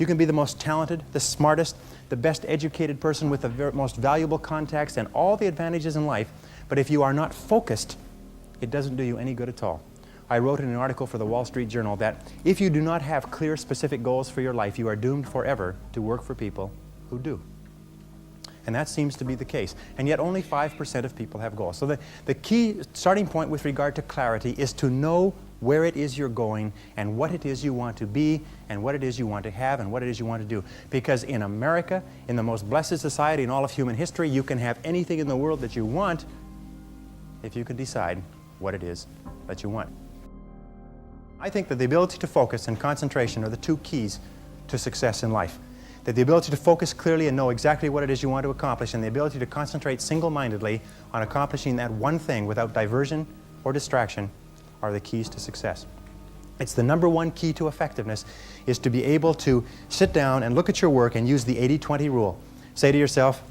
You can be the most talented, the smartest, the best educated person with the most valuable contacts and all the advantages in life, but if you are not focused, it doesn't do you any good at all. I wrote in an article for the Wall Street Journal that if you do not have clear, specific goals for your life, you are doomed forever to work for people who do. And that seems to be the case. And yet only 5% of people have goals. So the key starting point with regard to clarity is to know where it is you're going and what it is you want to be and what it is you want to have and what it is you want to do. Because in America, in the most blessed society in all of human history, you can have anything in the world that you want if you can decide what it is that you want. I think that the ability to focus and concentration are the two keys to success in life. That the ability to focus clearly and know exactly what it is you want to accomplish and the ability to concentrate single-mindedly on accomplishing that one thing without diversion or distraction are the keys to success. It's the number one key to effectiveness, is to be able to sit down and look at your work and use the 80-20 rule. Say to yourself,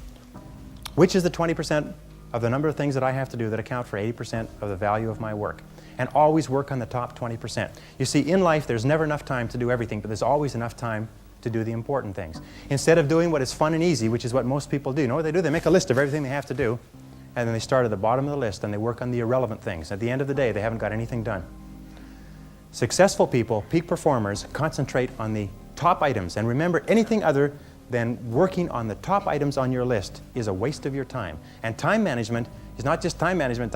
which is the 20% of the number of things that I have to do that account for 80% of the value of my work? And always work on the top 20%. You see, in life, there's never enough time to do everything, but there's always enough time to do the important things. Instead of doing what is fun and easy, which is what most people do, you know what they do? They make a list of everything they have to do, and then they start at the bottom of the list and they work on the irrelevant things. At the end of the day, they haven't got anything done. Successful people, peak performers, concentrate on the top items. And remember, anything other than working on the top items on your list is a waste of your time. And time management is not just time management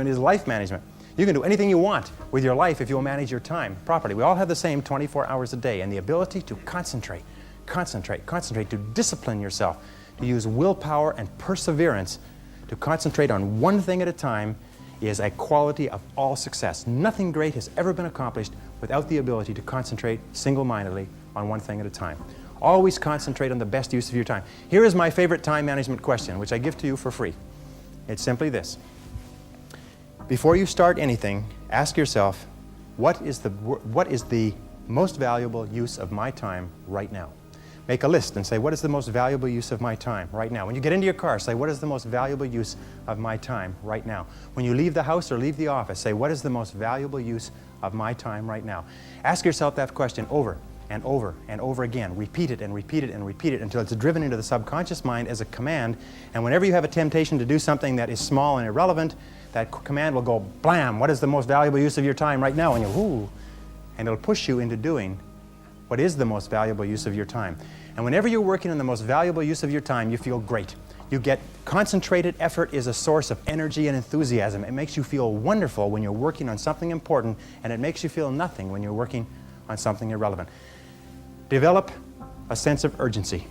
is life management. You can do anything you want with your life if you'll manage your time properly. We all have the same 24 hours a day, and the ability to concentrate, to discipline yourself, to use willpower and perseverance to concentrate on one thing at a time is a quality of all success. Nothing great has ever been accomplished without the ability to concentrate single-mindedly on one thing at a time. Always concentrate on the best use of your time. Here is my favorite time management question, which I give to you for free. It's simply this. Before you start anything, ask yourself, what is the most valuable use of my time right now? Make a list and say, what is the most valuable use of my time right now? When you get into your car, say, what is the most valuable use of my time right now? When you leave the house or leave the office, say, what is the most valuable use of my time right now? Ask yourself that question over and over and over again. Repeat it and repeat it and repeat it until it's driven into the subconscious mind as a command. And whenever you have a temptation to do something that is small and irrelevant, that command will go, blam, what is the most valuable use of your time right now? And you'll, ooh, and it'll push you into doing what is the most valuable use of your time. And whenever you're working on the most valuable use of your time, you feel great. You get concentrated effort is a source of energy and enthusiasm. It makes you feel wonderful when you're working on something important, and it makes you feel nothing when you're working on something irrelevant. Develop a sense of urgency.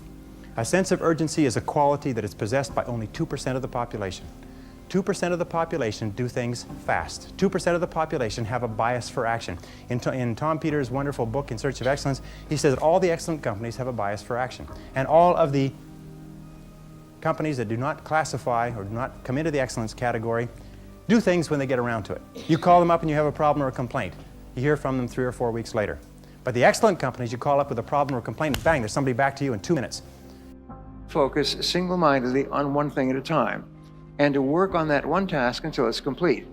A sense of urgency is a quality that is possessed by only 2% of the population. 2% of the population do things fast. 2% of the population have a bias for action. In Tom Peters' wonderful book, In Search of Excellence, he says that all the excellent companies have a bias for action. And all of the companies that do not classify or do not come into the excellence category do things when they get around to it. You call them up and you have a problem or a complaint. You hear from them 3 or 4 weeks later. But the excellent companies, you call up with a problem or a complaint, and bang, there's somebody back to you in 2 minutes. Focus single-mindedly on one thing at a time, and to work on that one task until it's complete.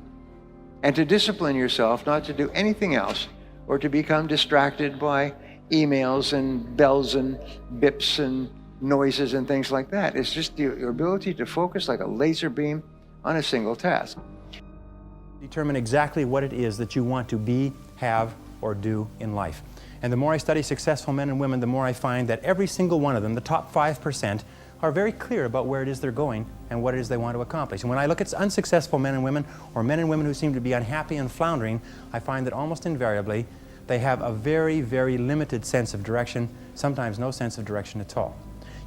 And to discipline yourself not to do anything else or to become distracted by emails and bells and bips and noises and things like that. It's just your ability to focus like a laser beam on a single task. Determine exactly what it is that you want to be, have, or do in life. And the more I study successful men and women, the more I find that every single one of them, the top 5%, are very clear about where it is they're going and what it is they want to accomplish. And when I look at unsuccessful men and women, or men and women who seem to be unhappy and floundering, I find that almost invariably they have a very, very limited sense of direction, sometimes no sense of direction at all.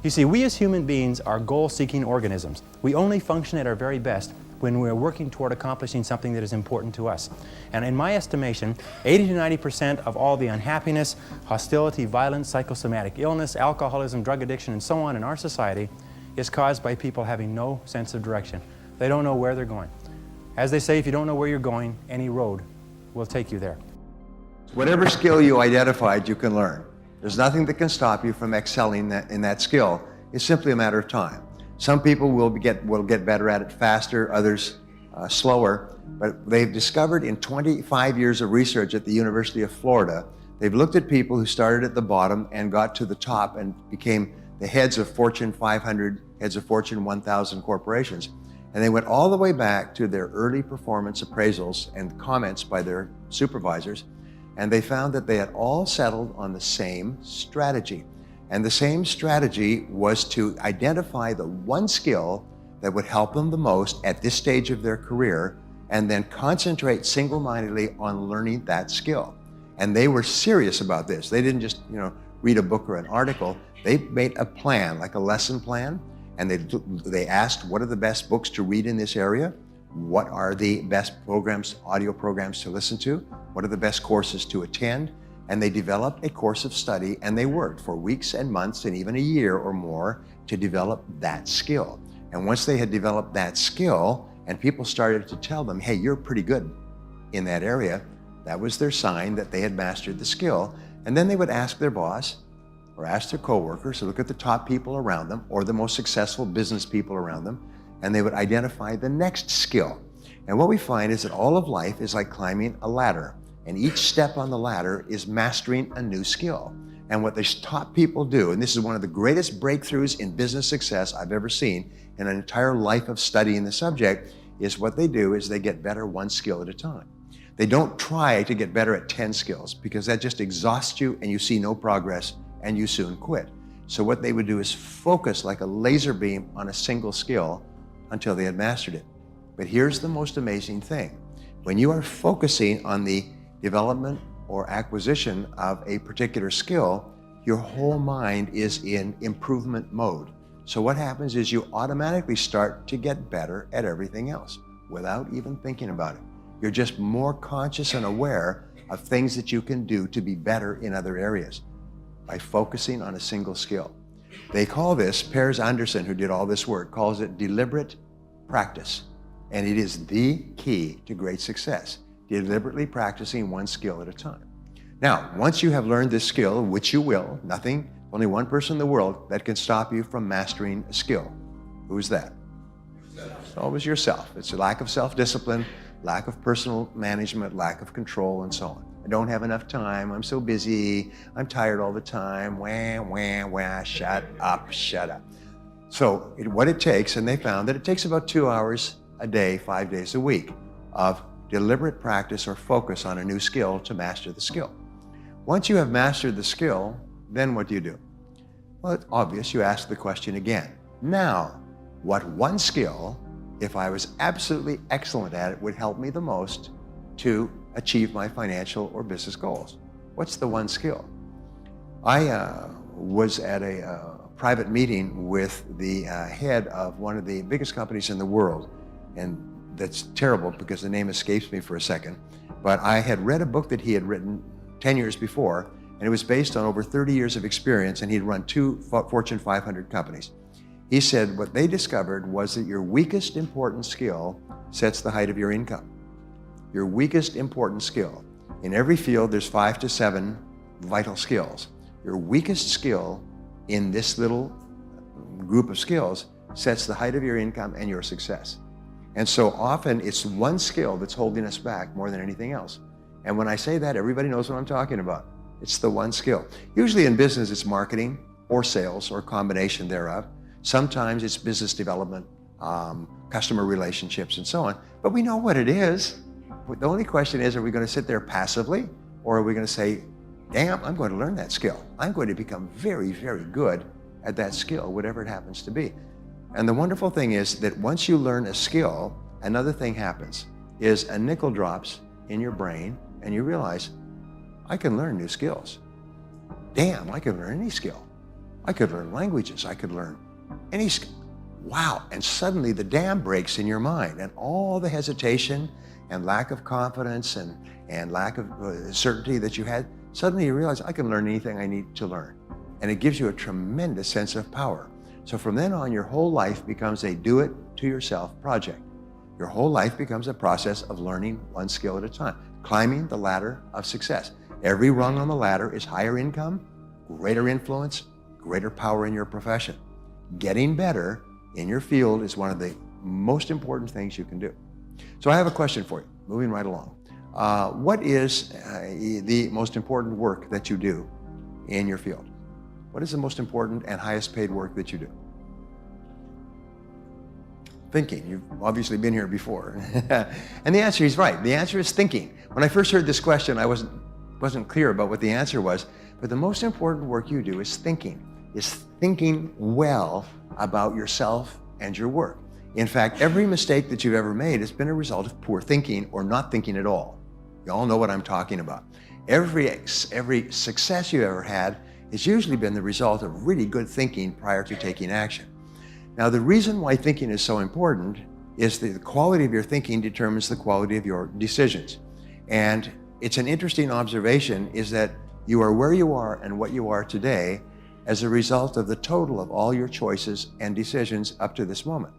You see, we as human beings are goal-seeking organisms. We only function at our very best when we're working toward accomplishing something that is important to us. And in my estimation, 80 to 90% of all the unhappiness, hostility, violence, psychosomatic illness, alcoholism, drug addiction, and so on in our society is caused by people having no sense of direction. They don't know where they're going. As they say, if you don't know where you're going, any road will take you there. Whatever skill you identified, you can learn. There's nothing that can stop you from excelling in that skill. It's simply a matter of time. Some people will get better at it faster, others slower, but they've discovered in 25 years of research at the University of Florida They've looked at people who started at the bottom and got to the top and became the heads of Fortune 500, heads of Fortune 1000 corporations. And they went all the way back to their early performance appraisals and comments by their supervisors. And they found that they had all settled on the same strategy. And the same strategy was to identify the one skill that would help them the most at this stage of their career, and then concentrate single-mindedly on learning that skill. And they were serious about this. They didn't just, read a book or an article. They made a plan, like a lesson plan, and they asked, what are the best books to read in this area? What are the best programs, audio programs to listen to? What are the best courses to attend? And they developed a course of study, and they worked for weeks and months and even a year or more to develop that skill. And once they had developed that skill, and people started to tell them, hey, you're pretty good in that area, that was their sign that they had mastered the skill. And then they would ask their boss or ask their coworkers to look at the top people around them or the most successful business people around them, and they would identify the next skill. And what we find is that all of life is like climbing a ladder, and each step on the ladder is mastering a new skill. And what the top people do, and this is one of the greatest breakthroughs in business success I've ever seen in an entire life of studying the subject, is what they do is they get better one skill at a time. They don't try to get better at 10 skills, because that just exhausts you and you see no progress and you soon quit. So what they would do is focus like a laser beam on a single skill until they had mastered it. But here's the most amazing thing. When you are focusing on the development or acquisition of a particular skill, your whole mind is in improvement mode. So what happens is you automatically start to get better at everything else without even thinking about it. You're just more conscious and aware of things that you can do to be better in other areas by focusing on a single skill. They call this, Pears Anderson, who did all this work, calls it deliberate practice. And it is the key to great success, deliberately practicing one skill at a time. Now, once you have learned this skill, which you will, only one person in the world that can stop you from mastering a skill. Who's that? It's always yourself. It's a lack of self-discipline, lack of personal management, lack of control, and so on. I don't have enough time, I'm so busy, I'm tired all the time, wah, shut up. So what it takes, and they found that it takes about 2 hours a day, 5 days a week, of deliberate practice or focus on a new skill to master the skill. Once you have mastered the skill, then what do? Well, it's obvious, you ask the question again. Now, what one skill, if I was absolutely excellent at it, would help me the most to achieve my financial or business goals? What's the one skill? I was at a private meeting with the head of one of the biggest companies in the world, and that's terrible because the name escapes me for a second, but I had read a book that he had written 10 years before, and it was based on over 30 years of experience, and he'd run 2 Fortune 500 companies. He said what they discovered was that your weakest important skill sets the height of your income. Your weakest important skill. In every field, there's 5 to 7 vital skills. Your weakest skill in this little group of skills sets the height of your income and your success. And so often it's one skill that's holding us back more than anything else. And when I say that, everybody knows what I'm talking about. It's the one skill. Usually in business, it's marketing or sales or a combination thereof. Sometimes it's business development, customer relationships, and so on. But we know what it is. The only question is, are we going to sit there passively, or are we going to say, damn, I'm going to learn that skill. I'm going to become very, very good at that skill, whatever it happens to be. And the wonderful thing is that once you learn a skill, another thing happens, is a nickel drops in your brain, and you realize, I can learn new skills. Damn, I can learn any skill. I could learn languages. I could learn any skill. Wow, and suddenly the dam breaks in your mind, and all the hesitation and lack of confidence and lack of certainty that you had, suddenly you realize, I can learn anything I need to learn. And it gives you a tremendous sense of power. So from then on, your whole life becomes a do-it-to-yourself project. Your whole life becomes a process of learning one skill at a time, climbing the ladder of success. Every rung on the ladder is higher income, greater influence, greater power in your profession. Getting better in your field is one of the most important things you can do. So I have a question for you, moving right along. What is the most important work that you do in your field? What is the most important and highest paid work that you do? Thinking. You've obviously been here before. And the answer is right. The answer is thinking. When I first heard this question, I wasn't clear about what the answer was, but the most important work you do is thinking well about yourself and your work. In fact, every mistake that you've ever made has been a result of poor thinking or not thinking at all. You all know what I'm talking about. Every success you've ever had has usually been the result of really good thinking prior to taking action. Now, the reason why thinking is so important is that the quality of your thinking determines the quality of your decisions. And it's an interesting observation is that you are where you are and what you are today as a result of the total of all your choices and decisions up to this moment.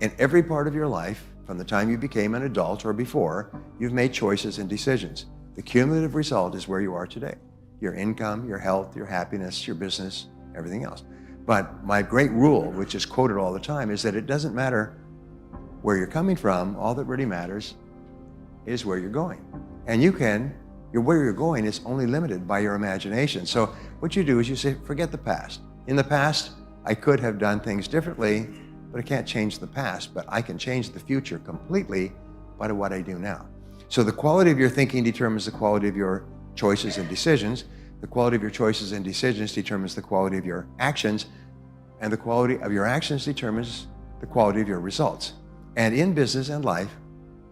In every part of your life, from the time you became an adult or before, you've made choices and decisions. The cumulative result is where you are today. Your income, your health, your happiness, your business, everything else. But my great rule, which is quoted all the time, is that it doesn't matter where you're coming from. All that really matters is where you're going. And where you're going is only limited by your imagination. So what you do is you say, forget the past. In the past, I could have done things differently, but I can't change the past, but I can change the future completely by what I do now. So the quality of your thinking determines the quality of your choices and decisions. The quality of your choices and decisions determines the quality of your actions, and the quality of your actions determines the quality of your results. And in business and life,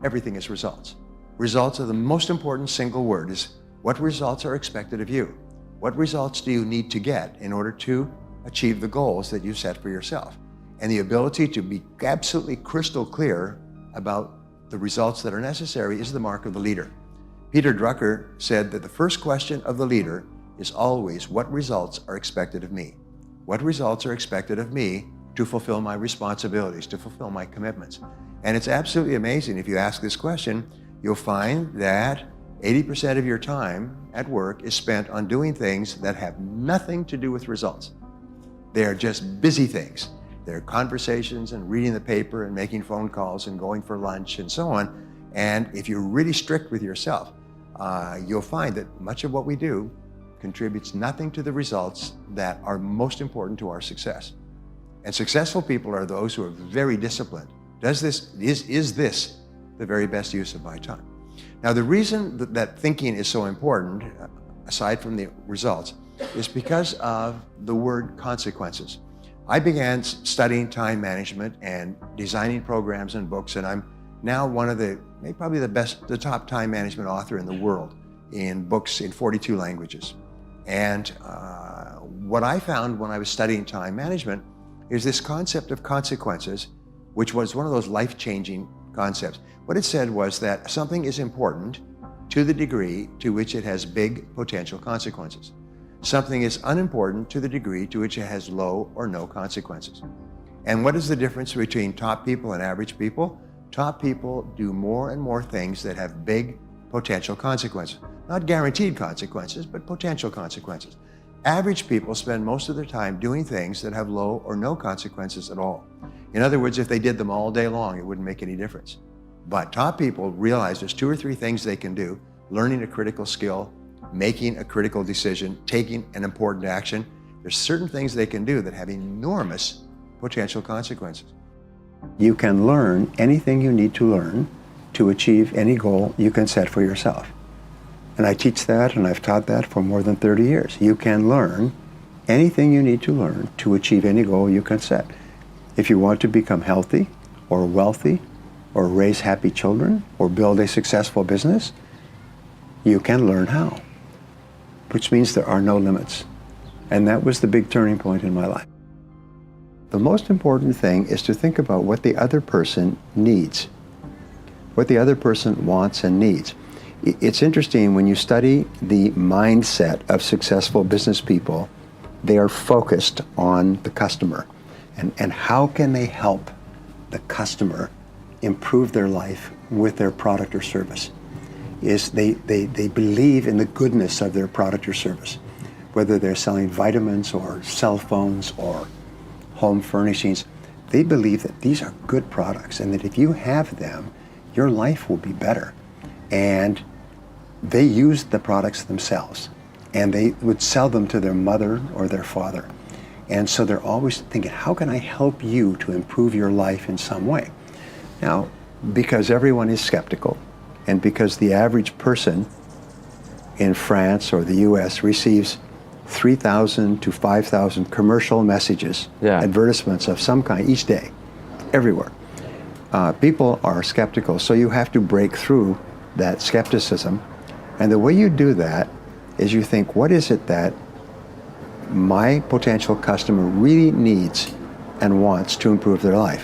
everything is results. Results are the most important single word. Is what results are expected of you? What results do you need to get in order to achieve the goals that you set for yourself? And the ability to be absolutely crystal clear about the results that are necessary is the mark of the leader. Peter Drucker said that the first question of the leader is always, what results are expected of me? What results are expected of me to fulfill my responsibilities, to fulfill my commitments? And it's absolutely amazing. If you ask this question, you'll find that 80% of your time at work is spent on doing things that have nothing to do with results. They're just busy things. They're conversations and reading the paper and making phone calls and going for lunch and so on. And if you're really strict with yourself, you'll find that much of what we do contributes nothing to the results that are most important to our success. And successful people are those who are very disciplined. Is this the very best use of my time? Now, the reason that thinking is so important, aside from the results, is because of the word consequences. I began studying time management and designing programs and books, and I'm now one of probably the top time management author in the world in books in 42 languages. And what I found when I was studying time management is this concept of consequences, which was one of those life-changing concepts. What it said was that something is important to the degree to which it has big potential consequences. Something is unimportant to the degree to which it has low or no consequences. And what is the difference between top people and average people? Top people do more and more things that have big potential consequences. Not guaranteed consequences, but potential consequences. Average people spend most of their time doing things that have low or no consequences at all. In other words, if they did them all day long, it wouldn't make any difference. But top people realize there's 2 or 3 things they can do: learning a critical skill, making a critical decision, taking an important action. There's certain things they can do that have enormous potential consequences. You can learn anything you need to learn to achieve any goal you can set for yourself. And I teach that, and I've taught that for more than 30 years. You can learn anything you need to learn to achieve any goal you can set. If you want to become healthy or wealthy or raise happy children or build a successful business, you can learn how, which means there are no limits. And that was the big turning point in my life. The most important thing is to think about what the other person needs, what the other person wants and needs. It's interesting, when you study the mindset of successful business people, they are focused on the customer and how can they help the customer improve their life with their product or service. They believe in the goodness of their product or service, whether they're selling vitamins or cell phones or home furnishings. They believe that these are good products and that if you have them, your life will be better. and they used the products themselves, and they would sell them to their mother or their father. And so they're always thinking, how can I help you to improve your life in some way? Now, because everyone is skeptical, and because the average person in France or the US receives 3,000 to 5,000 commercial messages, advertisements of some kind each day, everywhere. People are skeptical, so you have to break through that skepticism. And the way you do that is you think, what is it that my potential customer really needs and wants to improve their life?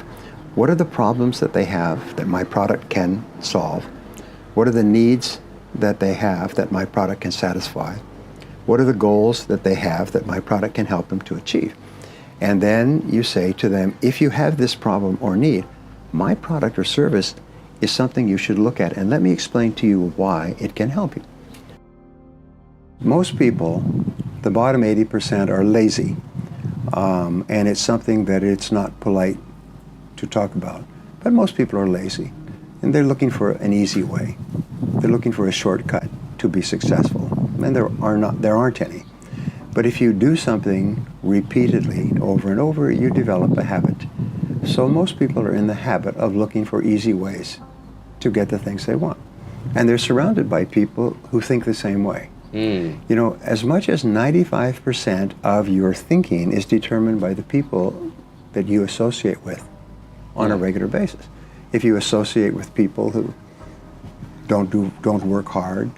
What are the problems that they have that my product can solve? What are the needs that they have that my product can satisfy? What are the goals that they have that my product can help them to achieve? And then you say to them, if you have this problem or need, my product or service is something you should look at, and let me explain to you why it can help you. Most people, the bottom 80%, are lazy, and it's something that it's not polite to talk about. But most people are lazy, and they're looking for an easy way. They're looking for a shortcut to be successful, and there aren't any. But if you do something repeatedly over and over, you develop a habit. So most people are in the habit of looking for easy ways to get the things they want. And they're surrounded by people who think the same way. You know, as much as 95% of your thinking is determined by the people that you associate with on a regular basis. If you associate with people who don't work hard,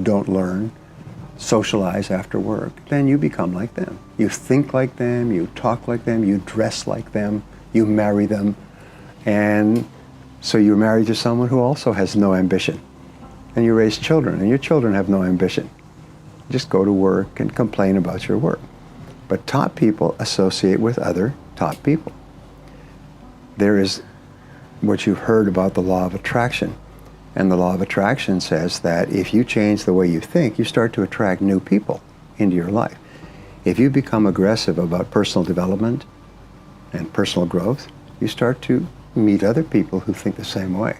don't learn, socialize after work, then you become like them. You think like them, you talk like them, you dress like them, you marry them, and so you're married to someone who also has no ambition. And you raise children, and your children have no ambition. Just go to work and complain about your work. But top people associate with other top people. There is what you've heard about the law of attraction. And the law of attraction says that if you change the way you think, you start to attract new people into your life. If you become aggressive about personal development and personal growth, you start to meet other people who think the same way.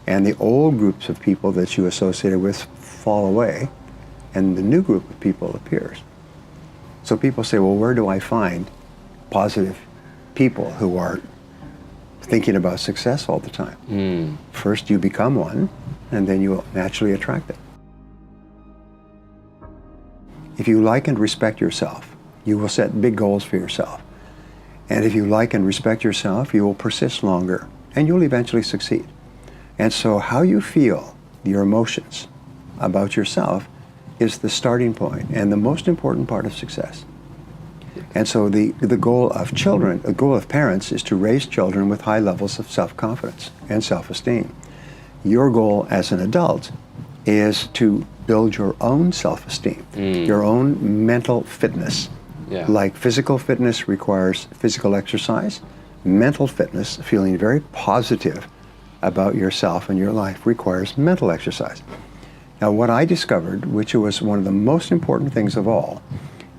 And the old groups of people that you associated with fall away, and the new group of people appears. So people say, well, where do I find positive people who are thinking about success all the time? First you become one, and then you will naturally attract it. If you like and respect yourself, you will set big goals for yourself. And if you like and respect yourself, you will persist longer, and you'll eventually succeed. And so how you feel, your emotions about yourself, is the starting point and the most important part of success. And so the goal of children, the goal of parents, is to raise children with high levels of self-confidence and self-esteem. Your goal as an adult is to build your own self-esteem, your own mental fitness. Like physical fitness requires physical exercise, mental fitness, feeling very positive about yourself and your life, requires mental exercise. Now, what I discovered, which was one of the most important things of all,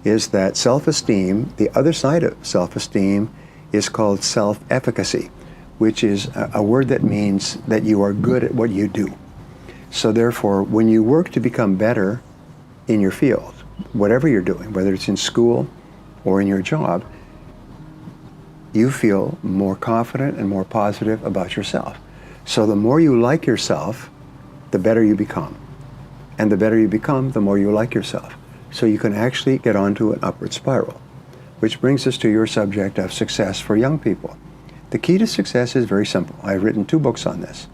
is that self-esteem, the other side of self-esteem, is called self-efficacy, which is a word that means that you are good at what you do. So therefore, when you work to become better in your field, whatever you're doing, whether it's in school or in your job, you feel more confident and more positive about yourself. So the more you like yourself, the better you become. And the better you become, the more you like yourself. So you can actually get onto an upward spiral. Which brings us to your subject of success for young people. The key to success is very simple. I've written 2 books on this.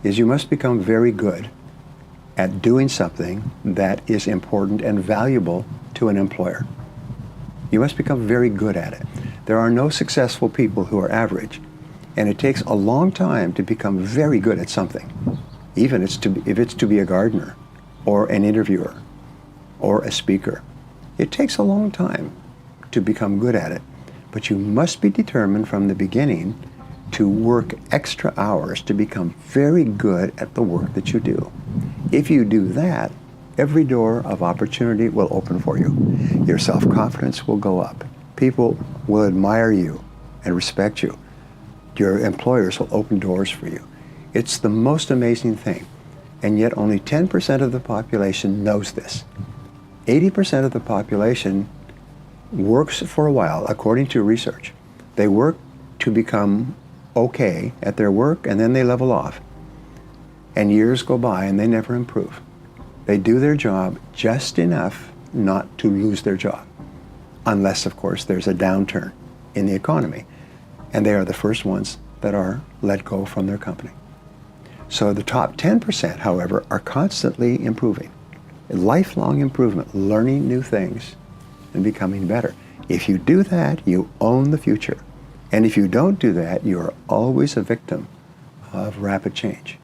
Is you must become very good at doing something that is important and valuable to an employer. You must become very good at it. There are no successful people who are average. And it takes a long time to become very good at something. Even if it's to be a gardener, or an interviewer, or a speaker. It takes a long time to become good at it, but you must be determined from the beginning to work extra hours to become very good at the work that you do. If you do that, every door of opportunity will open for you. Your self-confidence will go up. People will admire you and respect you. Your employers will open doors for you. It's the most amazing thing. And yet only 10% of the population knows this. 80% of the population works for a while, according to research. They work to become okay at their work, and then they level off. And years go by and they never improve. They do their job just enough not to lose their job. Unless, of course, there's a downturn in the economy. And they are the first ones that are let go from their company. So the top 10%, however, are constantly improving. Lifelong improvement, learning new things and becoming better. If you do that, you own the future. And if you don't do that, you are always a victim of rapid change.